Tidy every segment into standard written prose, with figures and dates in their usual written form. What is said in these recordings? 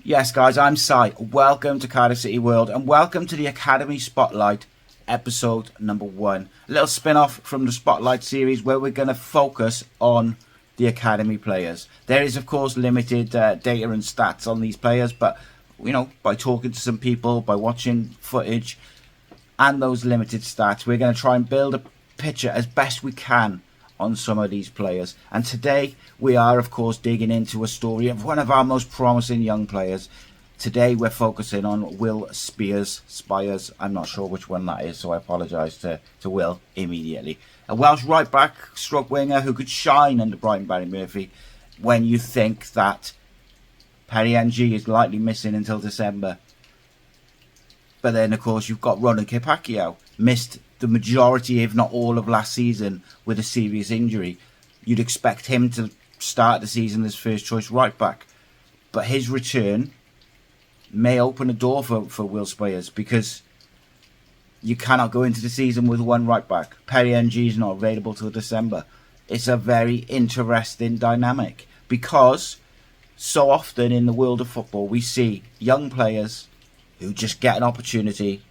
Yes, guys, I'm Si. Welcome to Cardiff City World and welcome to the Academy Spotlight episode number 1. A little spin-off from the Spotlight series where we're going to focus on the Academy players. There is, of course, limited data and stats on these players, but, you know, by talking to some people, by watching footage and those limited stats, we're going to try and build a picture as best we can on some of these players. And today we are, of course, digging into a story of one of our most promising young players. Today we're focusing on Will Spires. I'm not sure which one that is, so I apologise to Will immediately. A Welsh right back, stroke winger who could shine under Brighton Barry Murphy when you think that Perry NG is likely missing until December. But then, of course, you've got Rhodri Giggs, missed the majority, if not all, of last season with a serious injury. You'd expect him to start the season as first choice right back. But his return may open a door for Will Spiers, because you cannot go into the season with one right back. Perry NG is not available till December. It's a very interesting dynamic, because so often in the world of football we see young players who just get an opportunity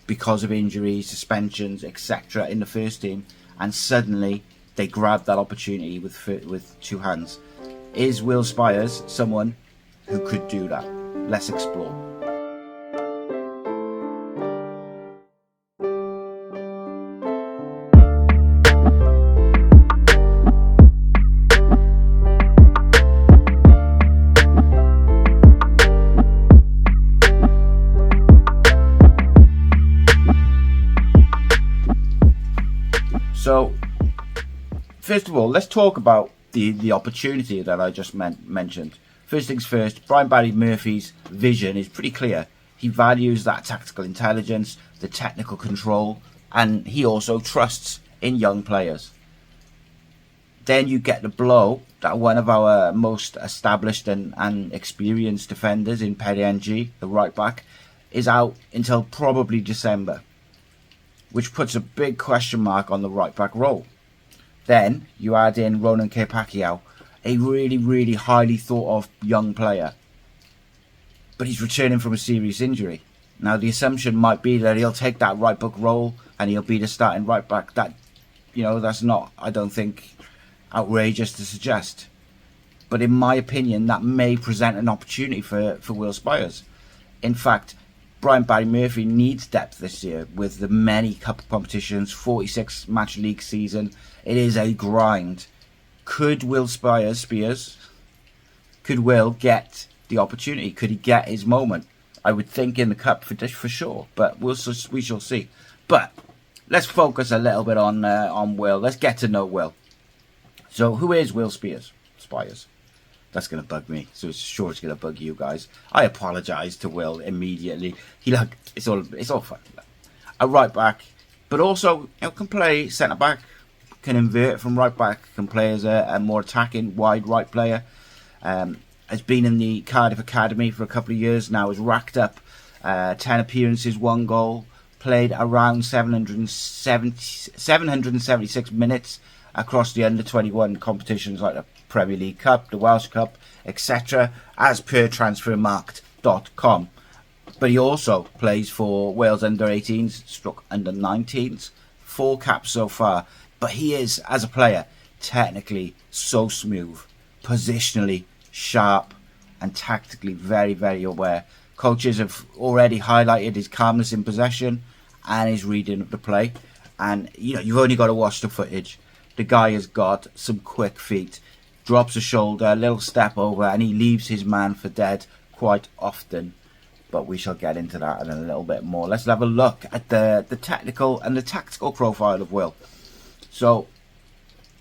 because of injuries, suspensions, etc. in the first team, and suddenly they grab that opportunity with two hands. Is Will Spires someone who could do that? Let's explore. So, first of all, let's talk about the opportunity that I just mentioned. First things first, Brighton Barry Murphy's vision is pretty clear. He values that tactical intelligence, the technical control, and he also trusts in young players. Then you get the blow that one of our most established and experienced defenders in Perry NG, the right back, is out until probably December, which puts a big question mark on the right back role. Then you add in Rhodri Giggs, a really, really highly thought of young player, but he's returning from a serious injury. Now the assumption might be that he'll take that right back role and he'll be the starting right back. That, you know, that's not, I don't think, outrageous to suggest. But in my opinion, that may present an opportunity for Will Spires. In fact, Brighton Barry Murphy needs depth this year with the many cup competitions, 46 match league season. It is a grind. Could Will Spiers, could Will get the opportunity? Could he get his moment? I would think in the cup for sure, but we shall see. But let's focus a little bit on Will. Let's get to know Will. So who is Will Spires? That's going to bug me, so it's sure it's going to bug you guys. I apologise to Will immediately. It's all fun. A right back, but also, you know, can play centre back, can invert from right back, can play as a more attacking wide right player. Has been in the Cardiff Academy for a couple of years now. Has racked up 10 appearances, 1 goal, played around 776 minutes across the under-21 competitions like the Premier League Cup, the Welsh Cup, etc., as per transfermarkt.com. But he also plays for Wales under-18s, under-19s, 4 caps so far. But he is, as a player, technically so smooth, positionally sharp, and tactically very, very aware. Coaches have already highlighted his calmness in possession and his reading of the play. And, you know, you've only got to watch the footage. The guy has got some quick feet, drops a shoulder, a little step over, and he leaves his man for dead quite often. But we shall get into that in a little bit more. Let's have a look at the technical and the tactical profile of Will. So,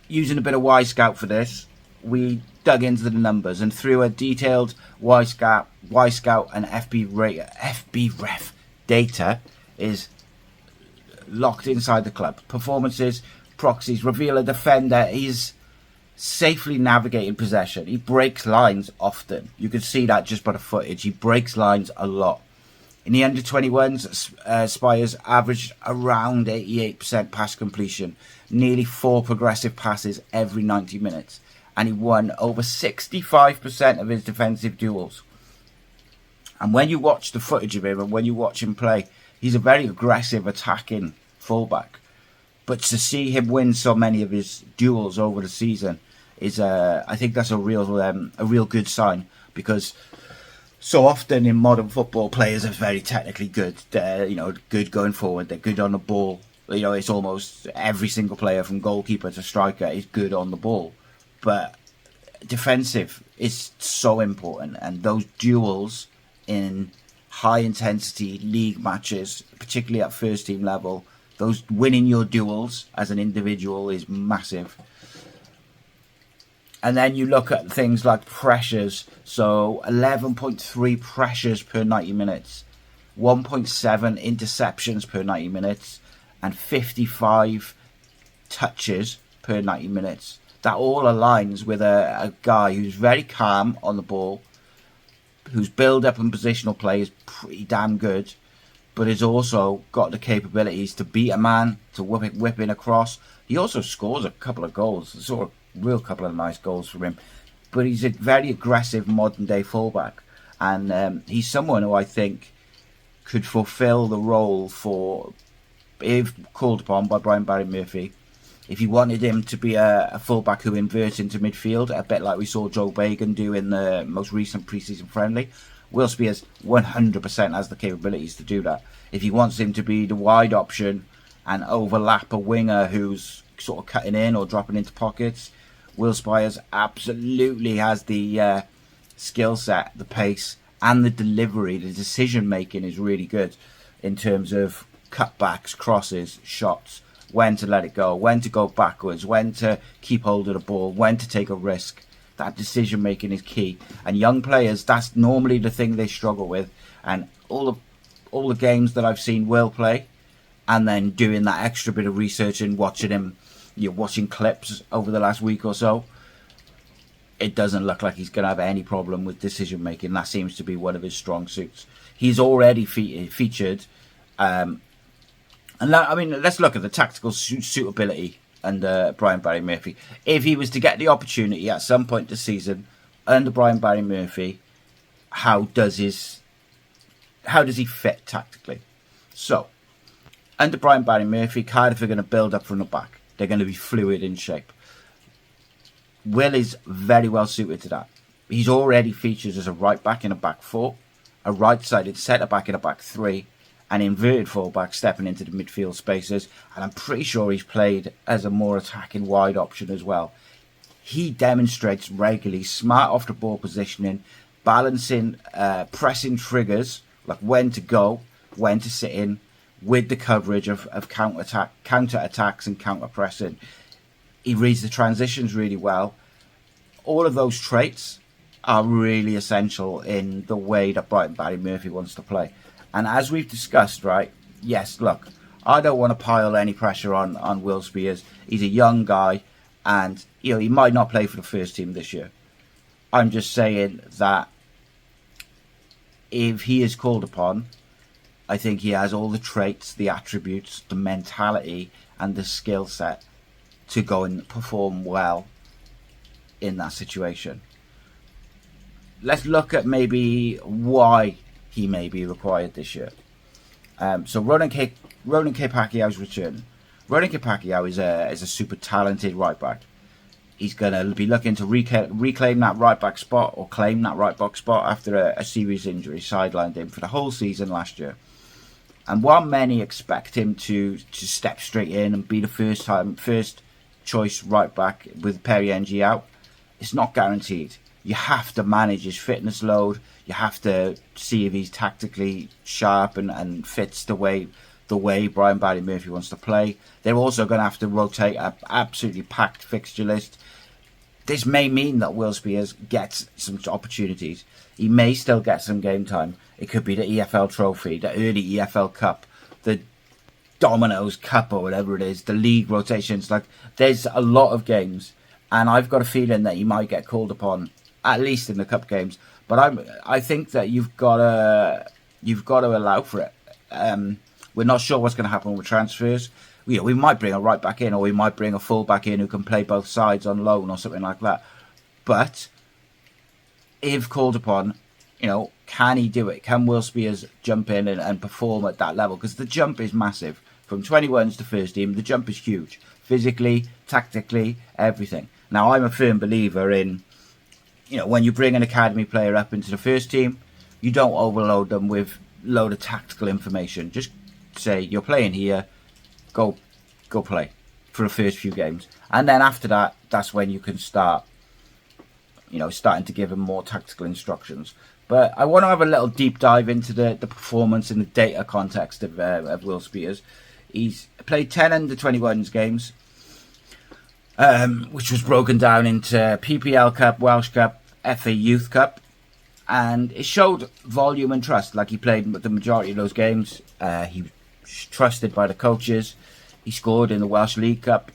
using a bit of Y-Scout for this, we dug into the numbers, and through a detailed Y-Scout and FBref data is locked inside the club. Performances, proxies reveal a defender is safely navigating possession. He breaks lines often. You can see that just by the footage. He breaks lines a lot. In the under-21s, Spires averaged around 88% pass completion, nearly 4 progressive passes every 90 minutes, and he won over 65% of his defensive duels. And when you watch the footage of him and when you watch him play, he's a very aggressive, attacking fullback. But to see him win so many of his duels over the season is, I think that's a real good sign, because so often in modern football, players are very technically good. They're, good going forward. They're good on the ball. It's almost every single player from goalkeeper to striker is good on the ball. But defensive is so important, and those duels in high intensity league matches, particularly at first team level, those winning your duels as an individual is massive. And then you look at things like pressures. So 11.3 pressures per 90 minutes, 1.7 interceptions per 90 minutes, and 55 touches per 90 minutes. That all aligns with a guy who's very calm on the ball, whose build-up and positional play is pretty damn good, but has also got the capabilities to beat a man, to whip in across. He also scores a couple of goals, sort of real couple of nice goals from him. But he's a very aggressive modern-day fullback, and he's someone who I think could fulfil the role for, if called upon by Brian Barry Murphy, if he wanted him to be a fullback who inverts into midfield, a bit like we saw Joe Bagan do in the most recent pre-season friendly. Will Spiers 100% has the capabilities to do that. If he wants him to be the wide option and overlap a winger who's sort of cutting in or dropping into pockets, Will Spires absolutely has the skill set, the pace, and the delivery. The decision making is really good in terms of cutbacks, crosses, shots, when to let it go, when to go backwards, when to keep hold of the ball, when to take a risk. That decision making is key. And young players, that's normally the thing they struggle with. And all the games that I've seen Will play, and then doing that extra bit of research and watching him, watching clips over the last week or so, it doesn't look like he's going to have any problem with decision making. That seems to be one of his strong suits. He's already featured. Let's look at the tactical suitability under Brian Barry Murphy. If he was to get the opportunity at some point this season under Brian Barry Murphy, how does he fit tactically? So, under Brian Barry Murphy, Cardiff are going to build up from the back. They're going to be fluid in shape. Will is very well suited to that. He's already featured as a right back in a back four, a right-sided centre back in a back three, an inverted fullback stepping into the midfield spaces, and I'm pretty sure he's played as a more attacking wide option as well. He demonstrates regularly smart off the ball positioning, balancing pressing triggers, like when to go, when to sit in, with the coverage of counter attacks and counter pressing. He reads the transitions really well. All of those traits are really essential in the way that Brian Barry Murphy wants to play. And as we've discussed, right, yes, look, I don't want to pile any pressure on Will Spiers. He's a young guy, and he might not play for the first team this year. I'm just saying that if he is called upon, I think he has all the traits, the attributes, the mentality, and the skill set to go and perform well in that situation. Let's look at maybe why he may be required this year. So Ronan K. Pacquiao's return. Ronan K. Pacquiao is a super talented right back. He's going to be looking to reclaim that right back spot, or claim that right back spot after a serious injury sidelined him for the whole season last year. And while many expect him to step straight in and be the first choice right back with Perry NG out, it's not guaranteed. You have to manage his fitness load. You have to see if he's tactically sharp and fits the way Brian Barry Murphy wants to play. They're also going to have to rotate an absolutely packed fixture list. This may mean that Will Spiers gets some opportunities. He may still get some game time. It could be the EFL Trophy, the early EFL Cup, the Domino's Cup or whatever it is, the league rotations. Like, there's a lot of games, and I've got a feeling that he might get called upon, at least in the cup games. But I think that you've got to allow for it. We're not sure what's going to happen with transfers. We might bring a right back in, or we might bring a full back in who can play both sides on loan or something like that. But if called upon, can he do it? Can Will Spiers jump in and perform at that level? Because the jump is massive. From 21s to first team, the jump is huge. Physically, tactically, everything. Now, I'm a firm believer in, when you bring an academy player up into the first team, you don't overload them with a load of tactical information. Just say, you're playing here, go play for the first few games. And then after that, that's when you can start, starting to give him more tactical instructions. But I want to have a little deep dive into the performance in the data context of Will Spiers. He's played 10 under-21s games, which was broken down into PPL Cup, Welsh Cup, FA Youth Cup. And it showed volume and trust. Like, he played the majority of those games. He was trusted by the coaches. He scored in the Welsh League Cup.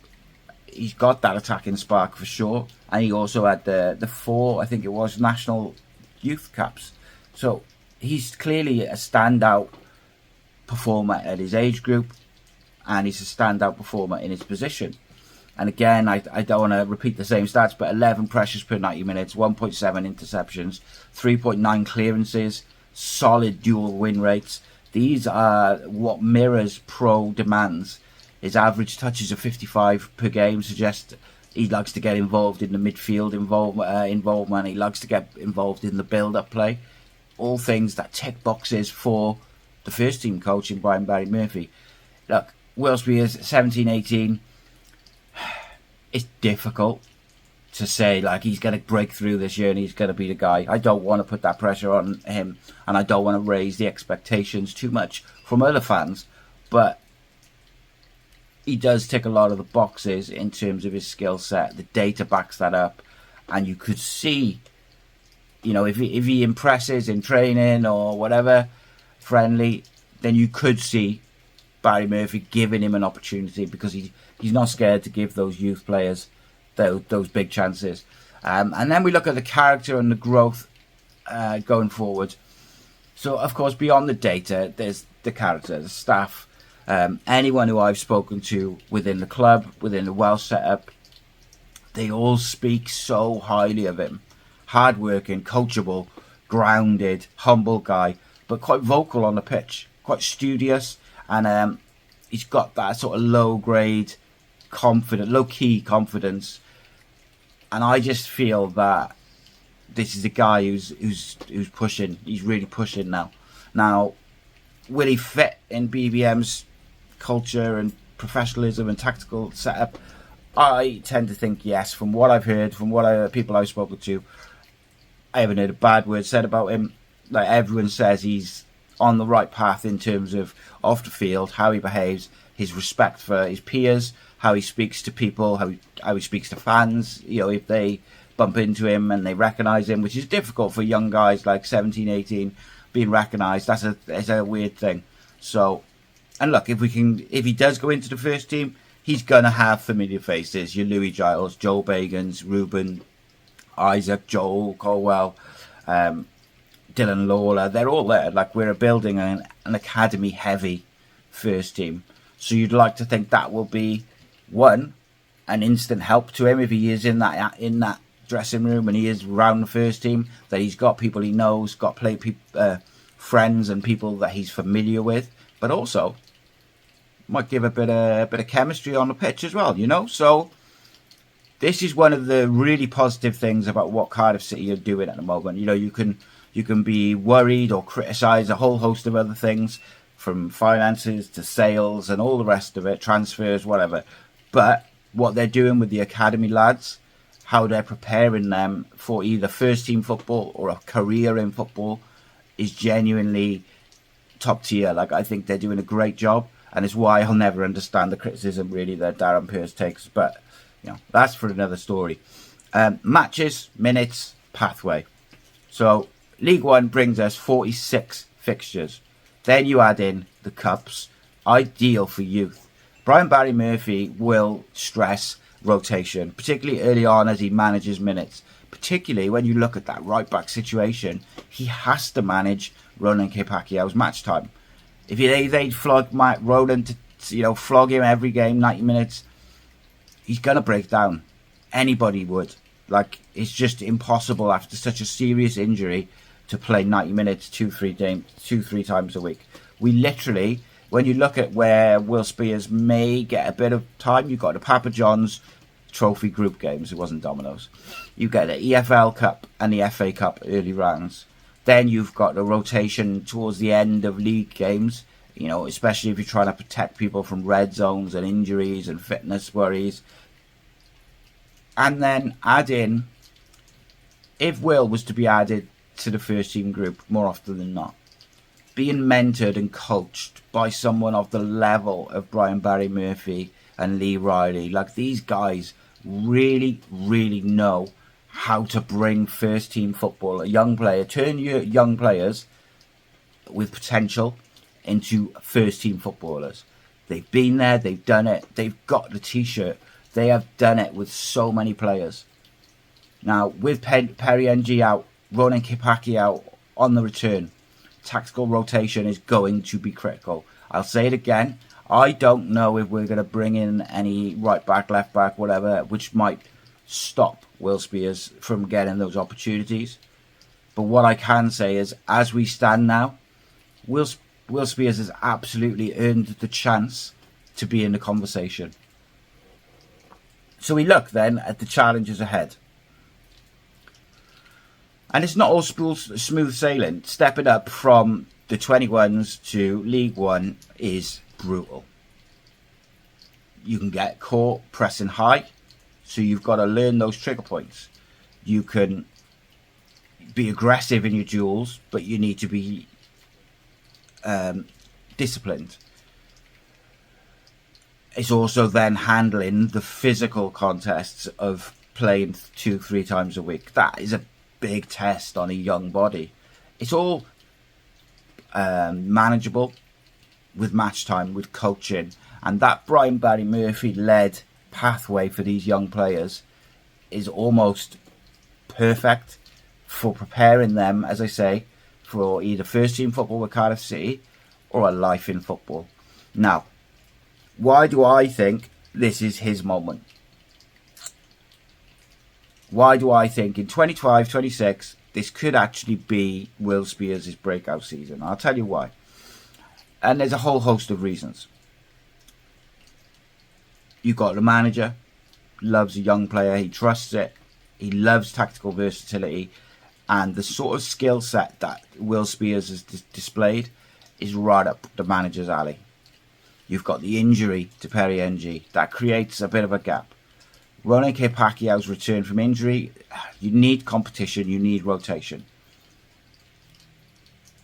He's got that attacking spark for sure. And he also had the 4, I think it was, national youth caps. So he's clearly a standout performer at his age group, and he's a standout performer in his position. And again, I don't want to repeat the same stats, but 11 pressures per 90 minutes, 1.7 interceptions, 3.9 clearances, solid dual win rates. These are what mirrors pro demands. His average touches of 55 per game suggests he likes to get involved in the midfield involvement. He likes to get involved in the build-up play. All things that tick boxes for the first team coach in Brian Barry Murphy. Look, Will Spiers, 17, 18. It's difficult to say, like, he's going to break through this year and he's going to be the guy. I don't want to put that pressure on him, and I don't want to raise the expectations too much from other fans. But he does tick a lot of the boxes in terms of his skill set. The data backs that up, and you could see, if he impresses in training or whatever, friendly, then you could see Barry Murphy giving him an opportunity, because he's not scared to give those youth players those big chances. And then we look at the character and the growth going forward. So, of course, beyond the data, there's the character, the staff. Anyone who I've spoken to within the club, within the Welsh setup, they all speak so highly of him. Hardworking, coachable, grounded, humble guy, but quite vocal on the pitch, quite studious, and he's got that sort of low-key confidence. And I just feel that this is a guy who's pushing. He's really pushing now. Now, will he fit in BBM's culture and professionalism and tactical setup? I tend to think yes. From what I've heard, from people I've spoken to, I haven't heard a bad word said about him. Like, everyone says he's on the right path in terms of off the field, how he behaves, his respect for his peers, how he speaks to people, how he speaks to fans. If they bump into him and they recognise him, which is difficult for young guys like 17, 18, being recognised. That's a weird thing. So, and look, if he does go into the first team, he's gonna have familiar faces. Your Louis Giles, Joel Bagans, Ruben, Isaac, Joel Colwell, Dylan Lawler. They're all there. Like, we're building an academy heavy first team. So you'd like to think that will be an instant help to him if he is in that dressing room and he is around the first team, that he's got people he knows, got friends and people that he's familiar with, but also might give a bit of chemistry on the pitch as well, So this is one of the really positive things about what Cardiff City are doing at the moment. You can be worried or criticise a whole host of other things, from finances to sales and all the rest of it, transfers, whatever. But what they're doing with the academy lads, how they're preparing them for either first team football or a career in football, is genuinely top tier. Like, I think they're doing a great job, and it's why I'll never understand the criticism really that Darren Pearce takes. But that's for another story. Matches, minutes, pathway. So League One brings us 46 fixtures. Then you add in the cups, ideal for youth. Brian Barry Murphy will stress rotation, particularly early on as he manages minutes. Particularly when you look at that right back situation, he has to manage Ronan K-Pacquiao's match time. If they'd flog Ronan to flog him every game, 90 minutes, he's gonna break down. Anybody would. Like, it's just impossible after such a serious injury to play 90 minutes, two, three times a week. We literally, when you look at where Will Spiers may get a bit of time, you've got the Papa John's Trophy group games. It wasn't Domino's. You get the EFL Cup and the FA Cup early rounds. Then you've got the rotation towards the end of league games, you know, especially if you're trying to protect people from red zones and injuries and fitness worries. And then add in, if Will was to be added to the first team group more often than not, being mentored and coached by someone of the level of Brian Barry Murphy and Lee Riley, like these guys really, really know how to bring first team football, a young player, turn your young players with potential into first team footballers. They've been there, they've done it, they've got the t-shirt, they have done it with so many players. Now, with Perry NG out, Ronan Kipaki out on the return, tactical rotation is going to be critical. I'll say it again, I don't know if we're going to bring in any right back, left back, whatever, which might stop Will Spiers from getting those opportunities. But what I can say is, as we stand now, Will Spiers has absolutely earned the chance to be in the conversation. So we look then at the challenges ahead. And it's not all smooth sailing. Stepping up from the 21s to League One is brutal. You can get caught pressing high, so you've got to learn those trigger points. You can be aggressive in your duels, but you need to be disciplined. It's also then handling the physical contests of playing 2-3 times a week. That is a big test on a young body. It's all manageable with match time, with coaching, and that Brian Barry Murphy led pathway for these young players is almost perfect for preparing them, as I say, for either first team football with Cardiff City or a life in football. Now, why do I think this is his moment? Why do I think in 25-26 this could actually be Will Spiers' breakout season? I'll tell you why. And there's a whole host of reasons. You've got the manager, loves a young player, he trusts it, he loves tactical versatility, and the sort of skill set that Will Spiers has displayed is right up the manager's alley. You've got the injury to Perry NG, that creates a bit of a gap. Ronan K. Pacquiao's return from injury, you need competition, you need rotation.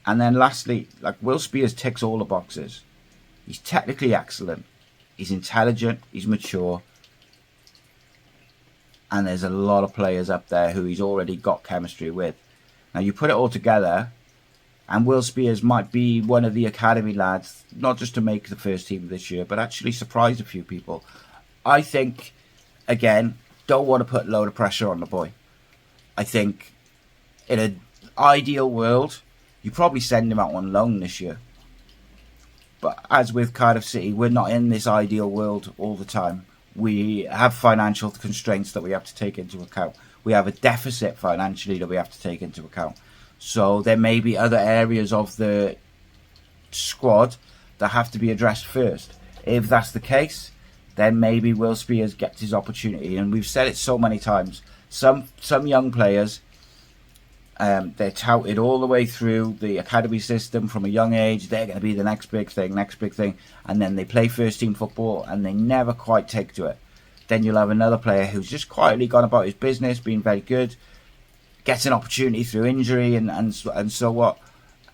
And then lastly, like Will Spiers ticks all the boxes. He's technically excellent, he's intelligent, he's mature, and there's a lot of players up there who he's already got chemistry with. Now you put it all together, and Will Spiers might be one of the academy lads, not just to make the first team this year, but actually surprise a few people. I think, again, don't want to put a load of pressure on the boy. I think in an ideal world, you probably send him out on loan this year. But as with Cardiff City, we're not in this ideal world all the time. We have financial constraints that we have to take into account. We have a deficit financially that we have to take into account. So there may be other areas of the squad that have to be addressed first. If that's the case, then maybe Will Spiers gets his opportunity. And we've said it so many times. Some young players, they're touted all the way through the academy system from a young age. They're going to be the next big thing. And then they play first team football and they never quite take to it. Then you'll have another player who's just quietly gone about his business, being very good, gets an opportunity through injury and so what,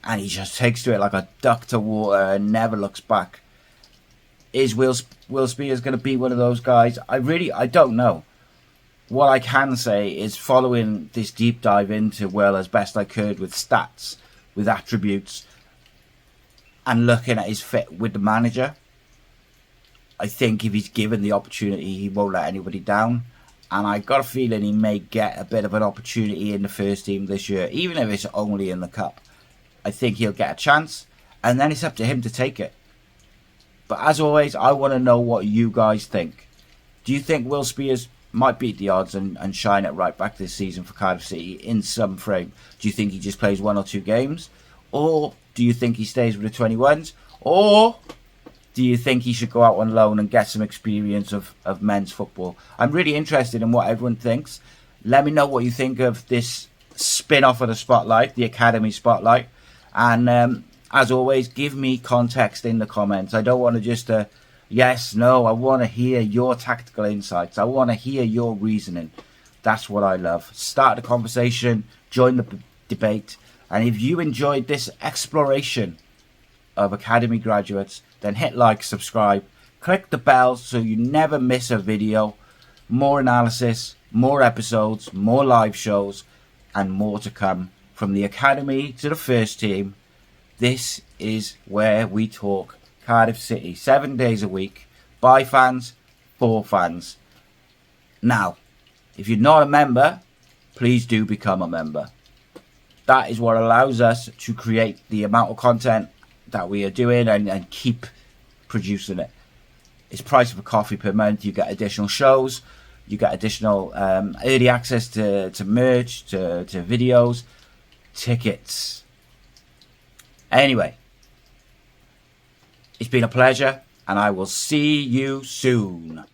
and he just takes to it like a duck to water and never looks back. Is Will Spiers going to be one of those guys? I don't know. What I can say is, following this deep dive into Will as best I could with stats, with attributes, and looking at his fit with the manager, I think if he's given the opportunity, he won't let anybody down. And I got a feeling he may get a bit of an opportunity in the first team this year, even if it's only in the cup. I think he'll get a chance, and then it's up to him to take it. But as always, I want to know what you guys think. Do you think Will Spiers might beat the odds and shine at right back this season for Cardiff City in some frame. Do you think he just plays 1 or 2 games? Or do you think he stays with the 21s? Or do you think he should go out on loan and get some experience of men's football? I'm really interested in what everyone thinks. Let me know what you think of this spin-off of the Spotlight, the Academy Spotlight. And as always, give me context in the comments. I don't want to just yes, no. I want to hear your tactical insights. I want to hear your reasoning. That's what I love. Start the conversation, join the debate. And if you enjoyed this exploration of Academy graduates, then hit like, subscribe, click the bell so you never miss a video. More analysis, more episodes, more live shows, and more to come from the Academy to the first team. This is where we talk Cardiff City 7 days a week, by fans, for fans. Now, if you're not a member, please do become a member. That is what allows us to create the amount of content that we are doing and keep producing it. It's price of a coffee per month. You get additional shows, you get additional early access to merch, to videos, tickets. Anyway, it's been a pleasure, and I will see you soon.